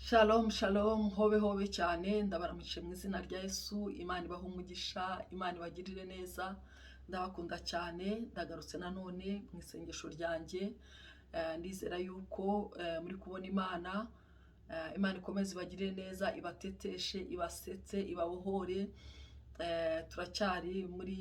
Shalom shalom hobe hobe cyane ndabaramutse mu izina rya Yesu. Imana ibaha umugisha, Imana ibagirire neza. Ndabakunda cyane, ndagarutse nanone mu isengesho ryanjye. Ndizera yuko muri kubona Imana ikomeze ibagirire neza, ibateteshe, ibasetse, ibabohore. Turacyari muri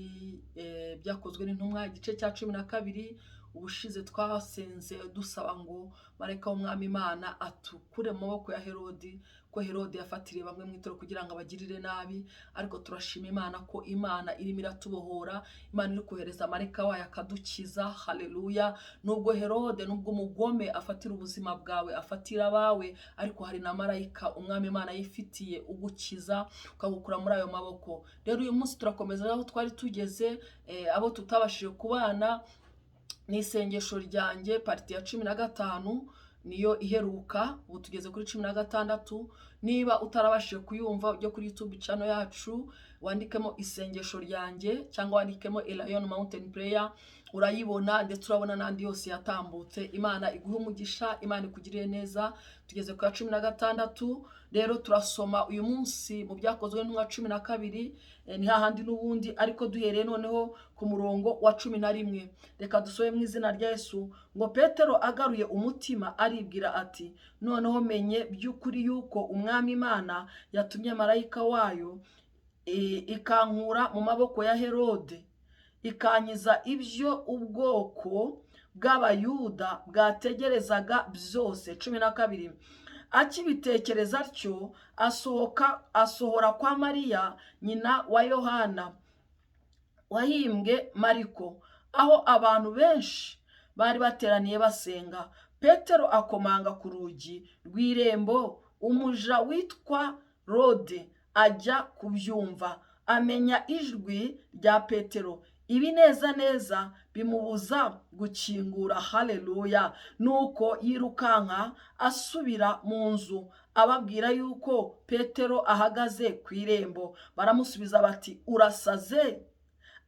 Ibyakozwe n'Intumwa igice cya 12. Ubushize twasenze dusaba ngo marayika w'Umwami Imana atukure mu maboko ya Herode, ko Herode yafatiriye bamwe mu itoro kugira ngo abagirire nabi. Ariko turashima Imana ko Imana irimo iratubohora, Imana iri kohereza marayika wayo akadukiza. Haleluya! Nubwo Herode, nubwo umugome afatira ubuzima bwawe, afatira abawe, ariko hari na marayika Umwami Imana yifitiye ugukiza, ukagukura muri ayo maboko. Rero uyu munsi turakomeza aho twari tugeze, abo tutabashije kubana. Ni isengesho ryanjye parti ya 15 niyo iheruka. Ubu tugeze kuri 16. Niba utarabashije kuyumva, ujye kuri YouTube channel yacu wandikemo isengesho ryanjye cyangwa wandikemo Lion Mountain Prayer, urayibona. Ndetse urabona nandi yose yatambutse. Imana iguhe umugisha, Imana ikugirire neza. Tugeze ku 16. Rero turasoma uyu munsi mu Byakozwe n'Intumwa 12. Ni hahandi n'ubundi, ariko duhereye noneho ku murongo wa 11. Reka dusobe mu izina rya Yesu. Ngo Petero agaruye umutima aribwira ati, noneho menye by'ukuri yuko Umwami Imana yatumye marayika wayo ikankura mu maboko ya Herode, ikankiza ibyo ubwoko bw'Abayuda bwategerezaga byose. 12. Akibitekereza atyo asohora kwa Mariya nyina wa Yohana wahimbwe Mariko, aho abantu benshi bari bateraniye basenga. Petero akomanga ku rugi rw'irembo. Umuja witwa Herode ajya kubyumva, amenya ijwi rya Petero. Ibi neza neza bimubuza gukingura. Haleluya! Nuko yirukanka asubira mu nzu, ababwira yuko Petero ahagaze ku irembo. Baramusubiza bati, urasaze?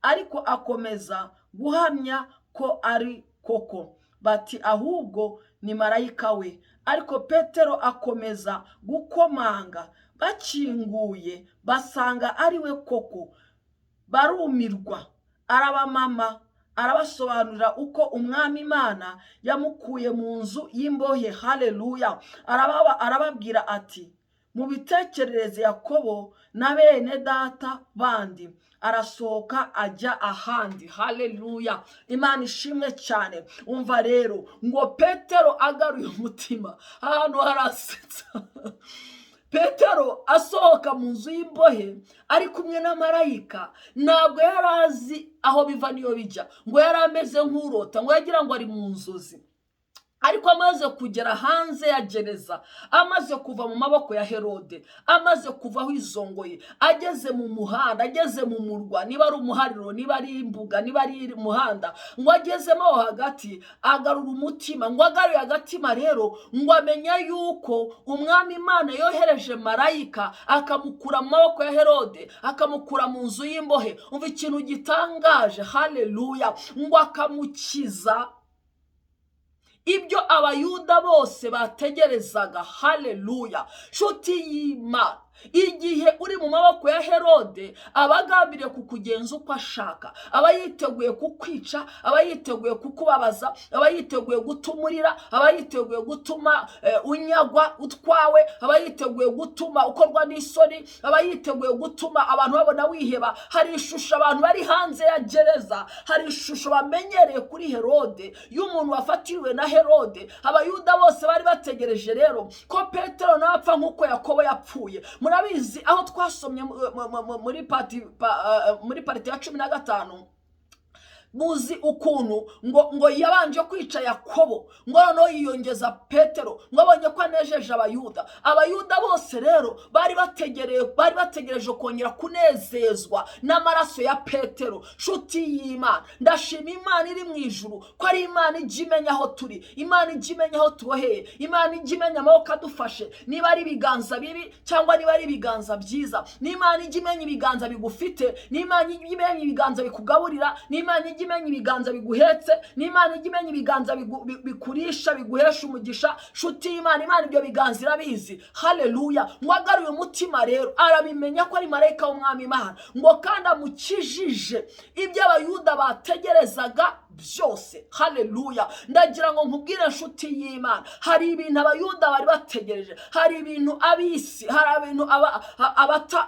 Ariko akomeza guhamya ko ari koko. Bati, ahubwo ni marayika we. Ariko Petero akomeza gukomanga. Bakinguye basanga ari we koko, barumirwa. Arabamama, arabasobanurira uko Umwami Imana yamukuye mu nzu y'imbohe. Haleluya! Arababwira ati, Mubitekerereze Yakobo na bene data bandi. Arasohoka ajya ahandi. Haleluya! Imana ishimwe cyane. Umva rero, ngo Petero agaruye umutima. Ahantu harasetsa. Petero asohoka mu nzu y'imbohe ari kumwe na marayika. Ntabwo yarazi aho biva niyo bijya, ngo yarameze nk'urota, ngo yagira ngo ari mu nzozi. Ariko amaze kugera hanze ya gereza, amaze kuva mu maboko ya Herode, amaze kuvaho izongoye, ageze mu muhanda, ageze mu murwa, niba ari umuhariro, niba ari imbuga, niba ari umuhanda, ngo agezemo hagati, agarura umutima. Ngo agaruye agatima rero, ngo amenya yuko Umwami Imana yohereje marayika akamukura mu maboko ya Herode, akamukura mu nzu y'imbohe. Umva ikintu gitangaje. Haleluya! Ngo akamukiza ibyo Abayuda bose bategerezaga. Haleluya! Nshuti y'Imana, igihe uri mu maboko ya Herode, abagambiriye kukugenza uko ashaka, aba yiteguye kukwica, aba yiteguye kukubabaza, aba yiteguye gutumurira, aba yiteguye gutuma unyagwa utwawe, aba yiteguye gutuma ukorwa n'isoni, aba yiteguye gutuma abantu babona wiheba. Hari ishusho abantu bari hanze ya gereza, hari ishusho bamenyereye kuri Herode y'umuntu wafatiriwe na Herode. Abayuda bose bari bategereje rero ko Petero napfa nk'uko Yakobo yapfuye. Murabizi aho twasomye muri parti ya 15, muzi ukuntu ngo yabanje kwica Yakobo, ngo noneho yiyongeza Petero, ngo abonye ko anejeje Abayuda. Abayuda bose rero bari bategereje kongera kunezezwa n'amaraso ya Petero. Nshuti y'Imana, ndashima Imana iri mu ijuru ko ari Imana ijya imenya aho turi, Imana ijya imenya aho tuboheye, Imana ijya imenya amaboko adufashe, niba ari ibiganza bibi cyangwa niba ari ibiganza byiza. N'Imana ijya imenya ibiganza bigufite, n'Imana ijya imenya ibiganza bikugaburira, n'Imana ijya imenya ibiganza biguhetse, n'Imana ijya imenya ibiganza bikurisha biguhesha umugisha. Nshuti y'Imana, Imana ibyo biganza irabizi. Haleluya. Ngo agaruye umutima rero arabimenya ko ari marayika w'Umwami Imana, ngo kandi amukijije ibyo Abayuda bategerezaga byose. Haleluya. Ndagira ngo nkubwire nshuti y'Imana, hari ibintu Abayuda bari bategereje, hari ibintu abisi, hari ibintu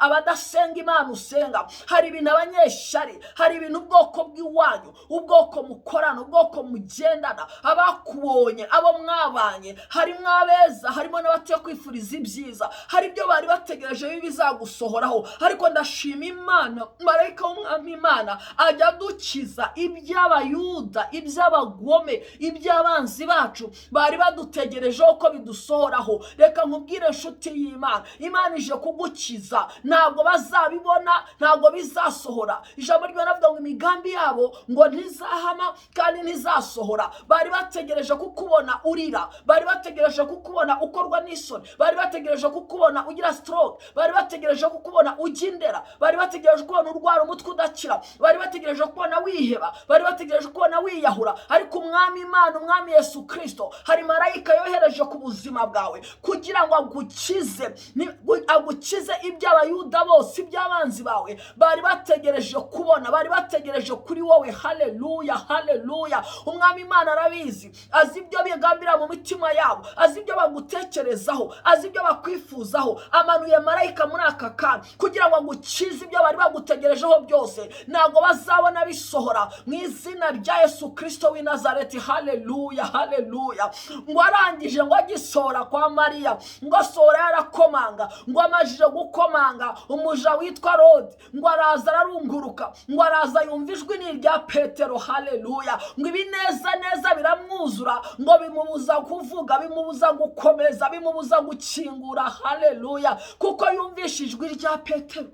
abadasenga Imana usenga, hari ibintu abanyeshari, hari ibintu ubwoko bw'iwanyu, ubwoko mukorana, ubwoko mugendana, abakubonye, abo mwabanye, harimo abeza, harimo n'abatiye kwifuriza ibyiza, hari ibyo bari bategereje bizagusohoraho. Ariko ndashima Imana, marayika w'Umwami Imana ajya dukiza iby'Abayuda, iby'abagome, ibyabanzi bacu bari badutegereje ko bidusohoraho. Reka nkubwire nshuti y'Imana, Imana ije kugukiza, ntabwo bazabibona, ntabwo bizasohora. Ijambo ry'Imana rivuga ngo imigambi yabo ngo ntizahama kandi ntizasohora. Bari bategereje kukubona urira, bari bategereje kukubona ukorwa n'isoni, bari bategereje kukubona ugira stroke, bari bategereje kukubona ugindera, bari bategereje kubona urwara umutwe udakira, bari bategereje kubona wiheba, bari bategereje kubona wiyahura. Ariko Umwami Imana, Umwami Yesu Kristo, hari marayika yohereje ku buzima bwawe kugira ngo agukize iby'Abayuda bose, iby'abanzi bawe bari bategereje kubona, bari bategereje kuri wowe. Haleluya, haleluya. Umwami Imana arabizi, azi ibyo bigambira mu mitima yabo, azi ibyo bagutekerezaho, azi ibyo bakwifuzaho. Amanuye marayika muri aka kanya kugira ngo agukize ibyo bari bagutegerejeho byose, ntabwo bazabona bisohora mu izina rya Yesu Kristo w'i Nazareti. Haleluya, haleluya. Ngo arangije ngo agisohora kwa Mariya, ngo asohora yarakomanga, ngo amajije gukomanga, umuja witwa Herode ngo araza ararunguruka, ngo araza yumva ijwi ni irya Petero. Haleluya. Ngo ibineza neza biramwuzura, ngo bimubuza kuvuga, bimubuza gukomeza, bimubuza gukingura. Haleluya. Kuko yumvishe ijwi rya Petero.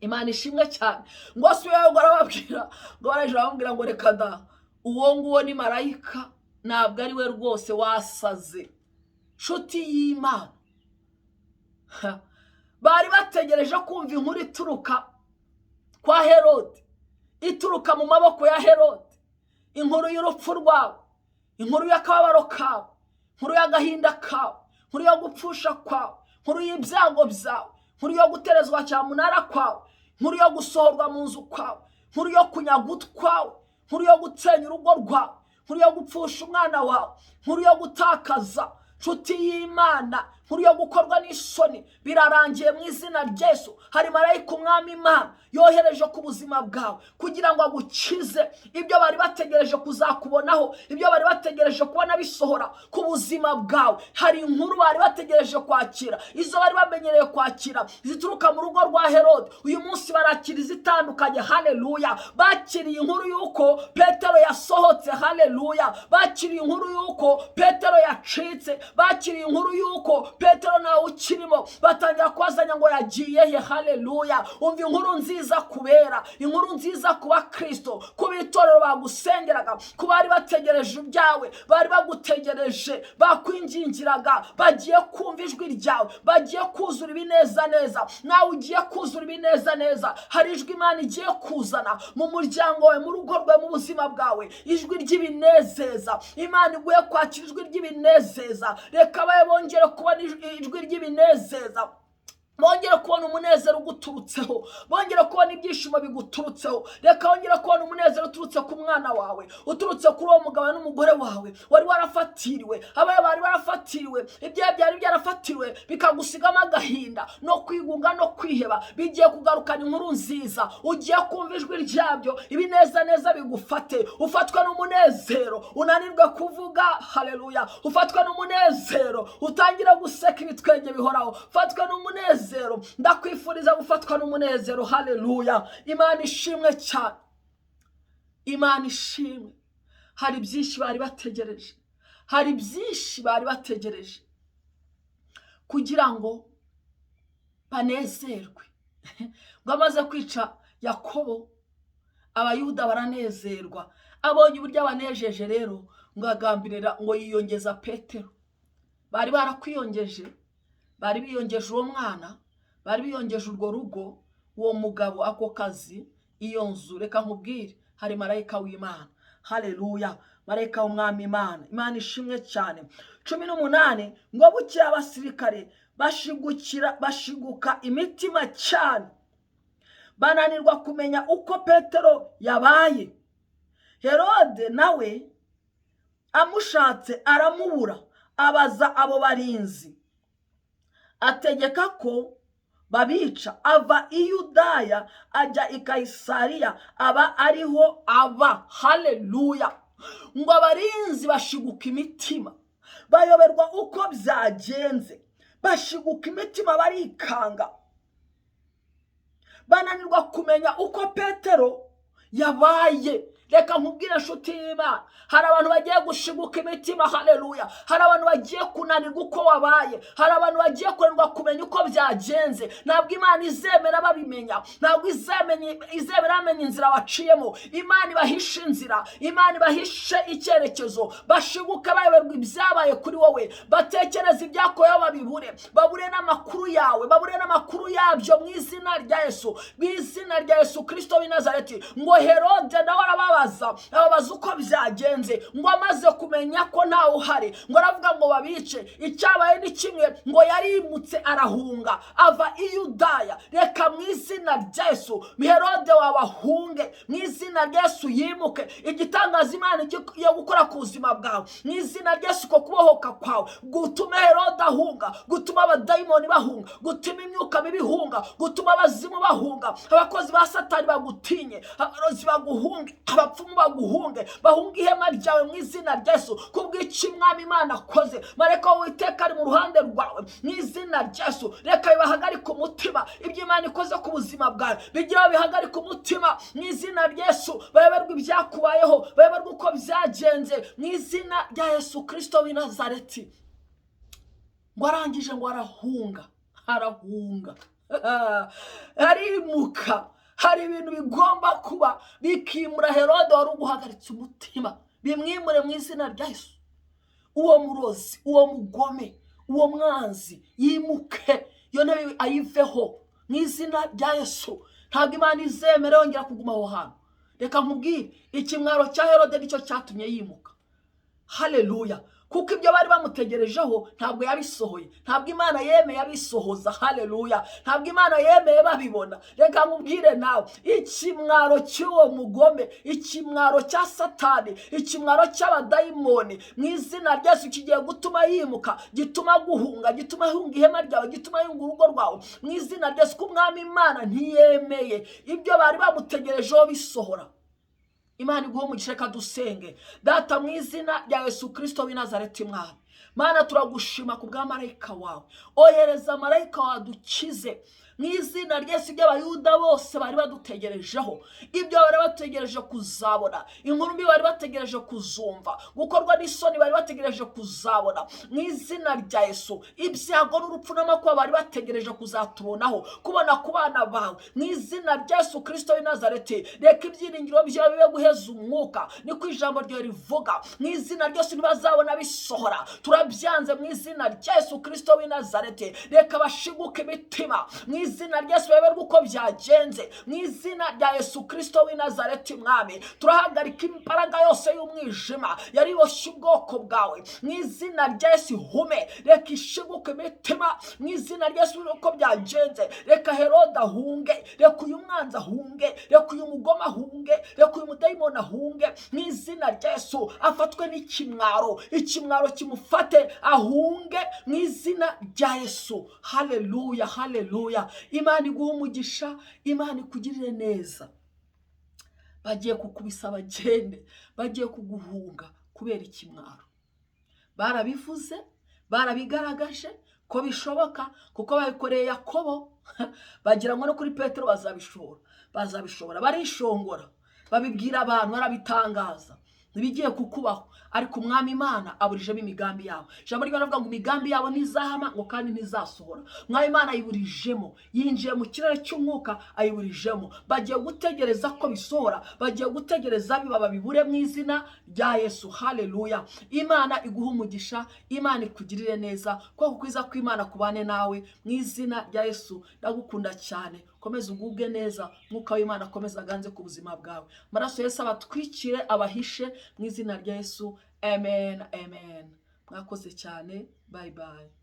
Imana ishimwe cyane. Ngo si wewe arababwira, ngo baraje bamubwira ngo reka da, uwo nguwo ni marayika, ntabwo ari we rwose, wasaze. Nshuti y'Imana, bari bategereje kumva inkuru ituruka kwa Herode, ituruka mu maboko ya Herode, inkuru y'urupfu rwawe, inkuru y'akababaro kawe, inkuru y'agahinda kawe, inkuru yo gupfusha kwawe, inkuru y'ibyago byawe, inkuru yo guterezwa cyamunara kwawe, inkuru yo gusohorwa mu nzu kwawe, inkuru yo kunyaga utwawe, inkuru yo gutenya urugo rwawe, inkuru yo gupfusha umwana wawe, inkuru yo gutakaza. Nshuti y'Imana, inkuru yo gukorwa n'isoni birarangiye mu izina rya Yesu. Hari marayika Umwami Imana yohereje ku buzima bwawe kugira ngo agukize ibyo bari bategereje kuzakubonaho, ibyo bari bategereje kubona bisohora ku buzima bwawe. Hari inkuru bari bategereje kwakira, izo bari bamenyereye kwakira zituruka mu rugo rwa Herode, uyu munsi barakira izitandukanye. Haleluya. Bakiriye inkuru yuko Petero yasohotse. Haleluya. Bakiriye inkuru yuko Petero yacitse, bakiriye inkuru yuko Petero nawe ukirimo, batangira kwazanya ngo yagiye he. Haleluya. Umva inkuru nziza kubera, inkuru nziza kuba Kristo, kuba itorero bagusengeraga, kuba bari bategereje ibyawe, bari bagutegereje, bakwingingiraga, bagiye kumva ijwi ryawe, bagiye kuzura ibineza neza. Nawe ugiye kuzura ibineza neza. Hari ijwi Imana igiye kuzana mu muryango wawe, mu rugo rwawe, mu buzima bwawe, ijwi ry'ibinezeza. Imana iguye kwakira ijwi ry'ibinezeza. Reka baye bongere kubona ijwi ry'ibinezeza, bongere kubona umunezero uguturutseho, bongere kubona ibyishimo biguturutseho. Reka bongere kubona umunezero uturutse ku mwana wawe, uturutse kuri uwo mugabo n'umugore wawe wari warafatiriwe, abaye bari barafatiriwe, ibyaha byari byarafatiriwe bikagusigamo agahinda no kwigunga no kwiheba. Bigiye kugarukana inkuru nziza, ugiye kumva ijwi ryabyo, ibineza neza bigufate, ufatwe n'umunezero, unanirwe kuvuga. Haleluya. Ufatwe n'umunezero, utangira guseka ibitwenge bihoraho. Ufatwe n'umunezero, ndakwifuriza gufatwa n'umunezero. Haleluya. Imana ishimwe cyane, Imana ishimwe. Hari byinshi bari bategereje, hari byinshi bari bategereje kugira ngo banezerwe. Ngo amaze kwica Yakobo, Abayuda baranezerwa. Abonye uburyo abanejeje rero, ngo agambirira ngo yiyongeza Petero. Bari barakwiyongeje, bari biyongeje uwo mwana, bari biyongeje urwo rugo, uwo mugabo, ako kazi, iyo nzu. Reka nkubwire, hari marayika w'Imana. Haleluya, marayika w'Umwami Imana. Imana ishimwe cyane. 18 ngo bukira abasirikare bashiguka imitima cyane, bananirwa kumenya uko Petero yabaye. Herode nawe amushatse aramubura, abaza abo barinzi, ategeka ko babica. Ava i Yudaya ajya i Kayisariya, aba ariho aba. Haleluya. Ngo abarinzi bashiguka imitima, bayoberwa uko byagenze, bashiguka imitima, barikanga, bananirwa kumenya uko Petero yabaye. Reka nkubwire nshuti y'Imana, hari abantu bagiye gushiguka imitima. Haleluya. Hari abantu bagiye kunanirwa uko wabaye, hari abantu bagiye kunanirwa kumenya uko byagenze. Ntabwo Imana izemera babimenya, ntabwo izemera bamenya inzira waciyemo. Imana ibahishe inzira, Imana ibahishe icyerekezo, bashiguke bayoberwa ibyabaye kuri wowe, batekereza ibyakorewe babibure, babure n'amakuru yawe, babure n'amakuru yabyo mu izina rya Yesu, mu izina rya Yesu Kristo w'i Nazareti. Ngo Herode nawe ababaza uko byagenze, ngo amaze kumenya ko ntawe uhari, ngo aravuga ngo babice. Icyabaye ni kimwe, ngo yarimutse arahunga, ava i Yudaya. Reka mu izina rya Yesu Herode wabahunge, mu izina rya Yesu yimuke. Igitangaza Imana igiye gukora ku buzima bwawe, mu izina rya Yesu, ko kubohoka kwawe gutuma Herode ahunga, gutuma abadayimoni bahunga, gutuma imyuka mibi ihunga, gutuma abazimu bahunga, abakozi ba Satani bagutinye, abarozi baguhunge, abapfumu baguhunge, bahunga ihema ryawe mu izina rya Yesu. Kubw'icyo Umwami Imana akoze, marayika w'Uwiteka ari mu ruhande rwawe mu izina rya Yesu. Reka bibahagarike umutima, ibyo Imana ikoze ku buzima bwawe bigira bihagarike umutima mu izina rya Yesu. Bayoberwa ibyakubayeho, bayoberwa uko byagenze mu izina rya Yesu Kristo w'i Nazareti. Ngo arangije ngo arahunga, arimuka. Hari ibintu bigomba kuba bikimura Herode wari uguhagaritse umutima, bimwimure mu izina rya Yesu. Uwo murozi, uwo mugome, uwo mwanzi yimuke, yo ntebe ayiveho mu izina rya Yesu. Ntabwo Imana izemera yongera kuguma aho hantu. Reka nkubwire, ikimwaro cya Herode nicyo cyatumye yimuka. Haleluya. Kuko ibyo bari bamutegerejeho ntabwo yabisohoye, ntabwo Imana yemeye abisohoza. Haleluya. Ntabwo Imana yemeye babibona. Reka nkubwire nawe, ikimwaro cy'uwo mugome, ikimwaro cya Satani, ikimwaro cy'abadayimoni mu izina rya Yesu kigiye gutuma yimuka, gituma guhunga, gituma hunga ihema ryawe, gituma hunga urugo rwawe mu izina rya Yesu. Umwami Imana ntiyemeye ibyo bari bamutegerejeho bisohora. Imana iguhe umugisha. Reka dusenge. Data mu izina rya Yesu Kristo w'i Nazareti, Mwami Mana turagushima ku bwa marayika wawe. Ohereza marayika wadukize mu izina rya Yesu. Iby'Abayuda bose bari badutegerejeho, ibyo bari bategereje kuzabona, inkuru mbi bari bategereje kuzumva, gukorwa n'isoni bari bategereje kuzabona mu izina rya Yesu. Ibyago n'urupfu n'amakuba bari bategereje kuzatubonaho, kubona ku bana bawe mu izina rya Yesu Kristo w'i Nazareti. Reka ibyiringiro byawe bibe guheza umwuka, niko ijambo ryawe rivuga. Mu izina rya Yesu ntibazabona bisohora, turabyanze mu izina rya Yesu Kristo w'i Nazareti. Reka bashiguke imitima mu izina rya Yesu, bayoberwa uko byagenze mu izina rya Yesu Kristo w'i Nazareti. Mwami turahagarika imbaraga yose y'umwijima yari boshye ubwoko bwawe mu izina rya Yesu. Hume, reka ishiguke imitima mu izina rya Yesu uko byagenze. Reka Herode ahunge, reka uyu mwanzi ahunge, reka uyu mugoma ahunge, reka uyu mudayimoni ahunge mu izina rya Yesu. Afatwe n'ikimwaro, ikimwaro kimufate, ahunge mu izina rya Yesu. Haleluya, haleluya. Imana iguhe umugisha, Imana ikugirire neza. Bagiye kukubisa bagende, bagiye kuguhunga kubera ikimwaro. Barabivuze, barabigaragaje ko bishoboka, kuko babikoreye Yakobo. Bagira ngo no kuri Petero bazabishobora, barishongora, babibwira abantu, barabitangaza. Nibigiye kukubaho. ariko Umwami Imana aburijemo imigambi yabo. Ijambo ry'Imana rivuga ngo imigambi yabo ntizahama ngo kandi ntizasohora. Umwami Imana ayiburijemo, yinjiye mu kirere cy'umwuka ayiburijemo. Bagiye gutegereza ko bisohora, bagiye gutegereza bibaba bibure mu izina rya Yesu. Haleluya. Imana iguha umugisha, Imana ikugirire neza, ko kukwiza kw'Imana kubane nawe mu izina rya Yesu. Ndagukunda cyane, komeza ugubwe neza, mwuka w'Imana komeza aganze ku buzima bwawe. Maraso Yesu abatwikire, abahishe mu izina rya Yesu. Amen, amen. Mwakoze cyane. Bye bye.